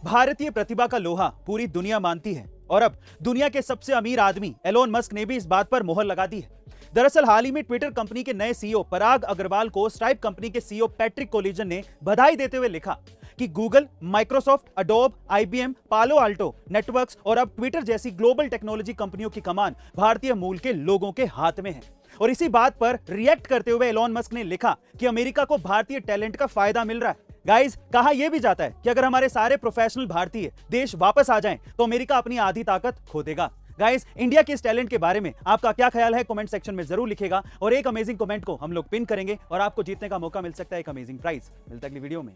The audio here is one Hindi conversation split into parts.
भारतीय प्रतिभा का लोहा पूरी दुनिया मानती है और अब दुनिया के सबसे अमीर आदमी एलोन मस्क ने भी इस बात पर मोहर लगा दी है। दरअसल हाल ही में ट्विटर कंपनी के नए सीईओ पराग अग्रवाल को स्ट्राइप कंपनी के सीईओ पैट्रिक कोलिजन ने बधाई देते हुए लिखा कि गूगल, माइक्रोसॉफ्ट, अडोब, आईबीएम, पालो अल्टो नेटवर्क्स और अब ट्विटर जैसी ग्लोबल टेक्नोलॉजी कंपनियों की कमान भारतीय मूल के लोगों के हाथ में है। और इसी बात पर रिएक्ट करते हुए एलोन मस्क ने लिखा कि अमेरिका को भारतीय टैलेंट का फायदा मिल रहा है। गाइस, कहा यह भी जाता है कि अगर हमारे सारे प्रोफेशनल भारतीय देश वापस आ जाएं तो अमेरिका अपनी आधी ताकत खो देगा। गाइस, इंडिया के इस टैलेंट के बारे में आपका क्या ख्याल है कमेंट सेक्शन में जरूर लिखेगा और एक अमेजिंग कमेंट को हम लोग पिन करेंगे और आपको जीतने का मौका मिल सकता है एक अमेजिंग प्राइज। मिलता है अगली वीडियो में।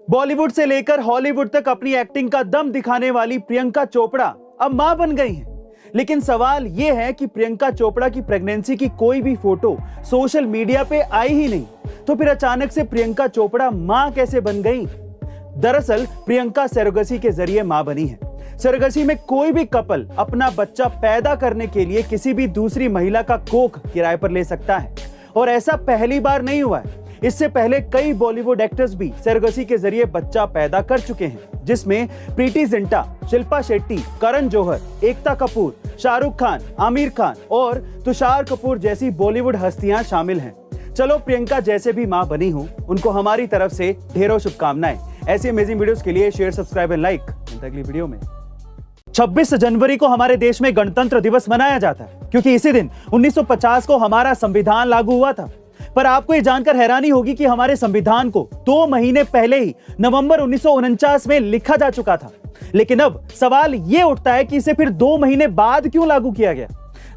बॉलीवुड से लेकर हॉलीवुड तक अपनी एक्टिंग का दम दिखाने वाली प्रियंका चोपड़ा अब मां बन गई हैं। लेकिन सवाल यह है कि प्रियंका चोपड़ा की प्रेगनेंसी की कोई भी फोटो सोशल मीडिया पे आई ही नहीं, तो फिर अचानक से प्रियंका चोपड़ा मां कैसे बन गई? दरअसल प्रियंका सरोगेसी के जरिए मां बनी है। सरोगेसी में कोई भी कपल अपना बच्चा पैदा करने के लिए किसी भी दूसरी महिला का कोख किराए पर ले सकता है और ऐसा पहली बार नहीं हुआ है। इससे पहले कई बॉलीवुड एक्टर्स भी सरोगेसी के जरिए बच्चा पैदा कर चुके हैं, जिसमें प्रीति जिंटा, शिल्पा शेट्टी, करण जौहर, एकता कपूर, शाहरुख खान, आमिर खान और तुषार कपूर जैसी बॉलीवुड हस्तियां शामिल हैं। चलो, प्रियंका जैसे भी मां बनी हूं, उनको हमारी तरफ से ढेरों शुभकामनाएं। ऐसी अमेजिंग वीडियोस के लिए शेयर, सब्सक्राइब एंड लाइक। अगली वीडियो में 26 जनवरी को हमारे देश में गणतंत्र दिवस मनाया जाता है क्योंकि इसी दिन 1950 को हमारा संविधान लागू हुआ था। पर आपको यह जानकर हैरानी होगी कि हमारे संविधान को 2 महीने पहले ही नवंबर 1949 में लिखा जा चुका था। लेकिन अब सवाल यह उठता है कि इसे फिर 2 महीने बाद क्यों लागू किया गया?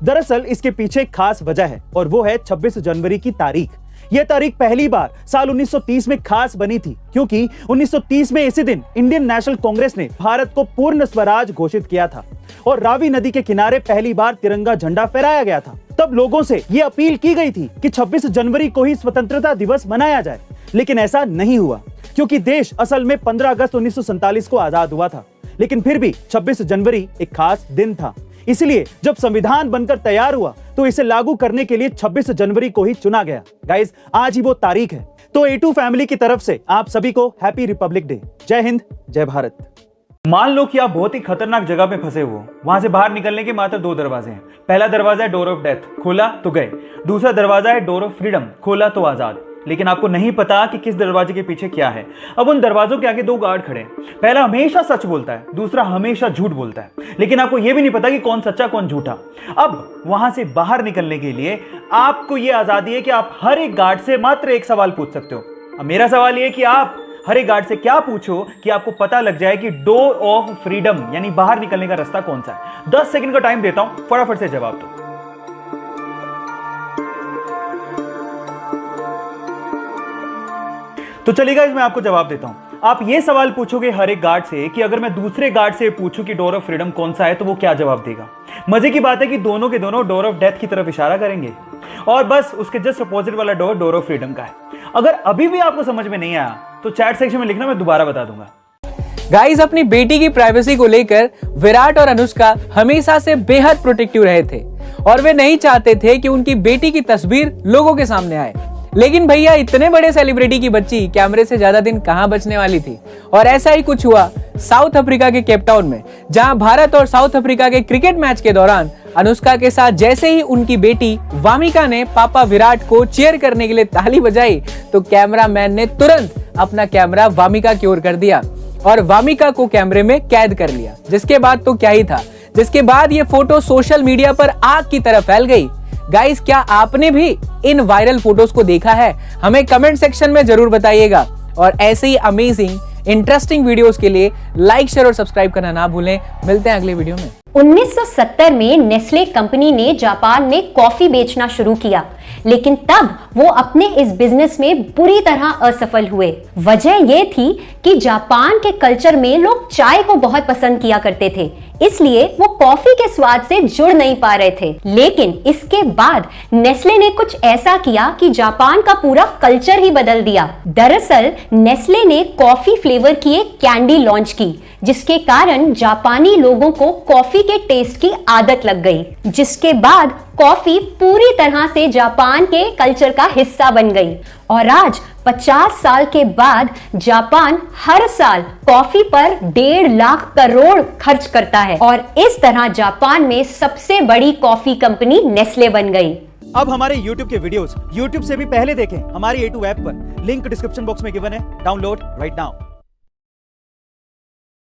दरअसल इसके पीछे एक खास वजह है और वो है 26 जनवरी की तारीख। यह तारीख पहली बार साल 1930 में खास बनी थी क्योंकि 1930 में इसी दिन इंडियन नेशनल कांग्रेस ने भारत को पूर्ण स्वराज घोषित किया था और रावी नदी के किनारे पहली बार तिरंगा झंडा फहराया गया था। तब लोगों से यह अपील की गई थी कि 26 जनवरी को ही स्वतंत्रता दिवस मनाया जाए, लेकिन ऐसा नहीं हुआ क्योंकि देश असल में 15 अगस्त 1947 को आजाद हुआ था। लेकिन फिर भी 26 जनवरी एक खास दिन था, इसलिए जब संविधान बनकर तैयार हुआ तो इसे लागू करने के लिए 26 जनवरी को ही चुना गया। गाइस, आज ही वो तारीख है। तो A2 फैमिली की तरफ से आप सभी को हैप्पी रिपब्लिक डे। जय हिंद, जय भारत। मान लो कि आप बहुत ही खतरनाक जगह पे फंसे हुए हो। वहां से बाहर निकलने के मात्र 2 दरवाजे हैं। पहला दरवाजा है डोर ऑफ डेथ, खोला तो गए। दूसरा दरवाजा है डोर ऑफ फ्रीडम, खोला तो आजाद। लेकिन आपको नहीं पता कि किस दरवाजे के पीछे क्या है। अब उन दरवाजों के आगे 2 गार्ड खड़े हैं। पहला हमेशा सच बोलता है, दूसरा हमेशा झूठ बोलता है। लेकिन आपको यह भी नहीं पता कि कौन सच्चा कौन झूठा। अब वहां से बाहर निकलने के लिए आपको यह आजादी है कि आप हर एक गार्ड से मात्र एक सवाल पूछ सकते हो। अब मेरा सवाल यह है कि आप हर एक गार्ड से क्या पूछो कि आपको पता लग जाए कि डोर ऑफ फ्रीडम यानी बाहर निकलने का रास्ता कौन सा है। 10 सेकंड का टाइम देता हूं, फटाफट से जवाब दो। तो चलिए गाइस, मैं आपको जवाब देता हूं। आप ये सवाल पूछोगे हर एक गार्ड से कि अगर मैं दूसरे गार्ड से पूछूं कि डोर ऑफ फ्रीडम कौन सा है तो वो क्या जवाब देगा। मजे की बात है कि दोनों के दोनों डोर ऑफ डेथ की तरफ इशारा करेंगे और बस उसके जस्ट अपोजिट वाला डोर डोर ऑफ फ्रीडम का है। अगर अभी भी आपको समझ में नहीं आया तो चैट सेक्शन में लिखना, मैं दोबारा बता दूंगा। गाइस, अपनी बेटी की प्राइवेसी को लेकर विराट और अनुष्का हमेशा से बेहद प्रोटेक्टिव रहे थे और वे नहीं चाहते थे कि उनकी बेटी की तस्वीर लोगों के सामने आए। लेकिन भैया, इतने बड़े सेलिब्रिटी की बच्ची कैमरे से ज्यादा दिन कहां बचने वाली थी। और ऐसा ही कुछ हुआ साउथ अफ्रीका के केपटाउन में, जहां भारत और साउथ अफ्रीका के क्रिकेट मैच के दौरान अनुष्का के साथ जैसे ही उनकी बेटी वामिका ने पापा विराट को चीयर करने के लिए ताली बजाई तो कैमरामैन ने तुरंत अपना कैमरा वामिका की ओर कर दिया और वामिका को कैमरे में कैद कर लिया। जिसके बाद तो क्या ही था, जिसके बाद ये फोटो सोशल मीडिया पर आग की तरह फैल गई। गाइस, क्या आपने भी इन वायरल फोटोज को देखा है? हमें कमेंट सेक्शन में जरूर बताइएगा और ऐसे ही अमेजिंग इंटरेस्टिंग वीडियोस के लिए लाइक, शेयर और सब्सक्राइब करना ना भूलें। मिलते हैं अगले वीडियो में। 1970 में नेस्ले कंपनी ने जापान में कॉफी बेचना शुरू किया, लेकिन तब वो अपने इस बिजनेस में बुरी तरह असफल हुए। वजह ये थी कि जापान के कल्चर में लोग चाय को बहुत पसंद किया करते थे, इसलिए वो कॉफी के स्वाद से जुड़ नहीं पा रहे थे। लेकिन इसके बाद नेस्ले ने कुछ ऐसा किया कि जापान का पूरा कल्चर ही बदल दिया। दरअसल नेस्ले ने कॉफी फ्लेवर की एक कैंडी लॉन्च की, जिसके कारण जापानी लोगों को कॉफी के टेस्ट की आदत लग गई, जिसके बाद कॉफी पूरी तरह से जापान के कल्चर का हिस्सा बन गई और आज 50 साल के बाद जापान हर साल कॉफी पर 1.5 लाख करोड़ खर्च करता है और इस तरह जापान में सबसे बड़ी कॉफी कंपनी नेस्ले बन गई। अब हमारे YouTube के वीडियोस YouTube से भी पहले देखें हमारी A2 ऐप पर। लिंक डिस्क्रिप्शन बॉक्स में गिवन है। Download right now.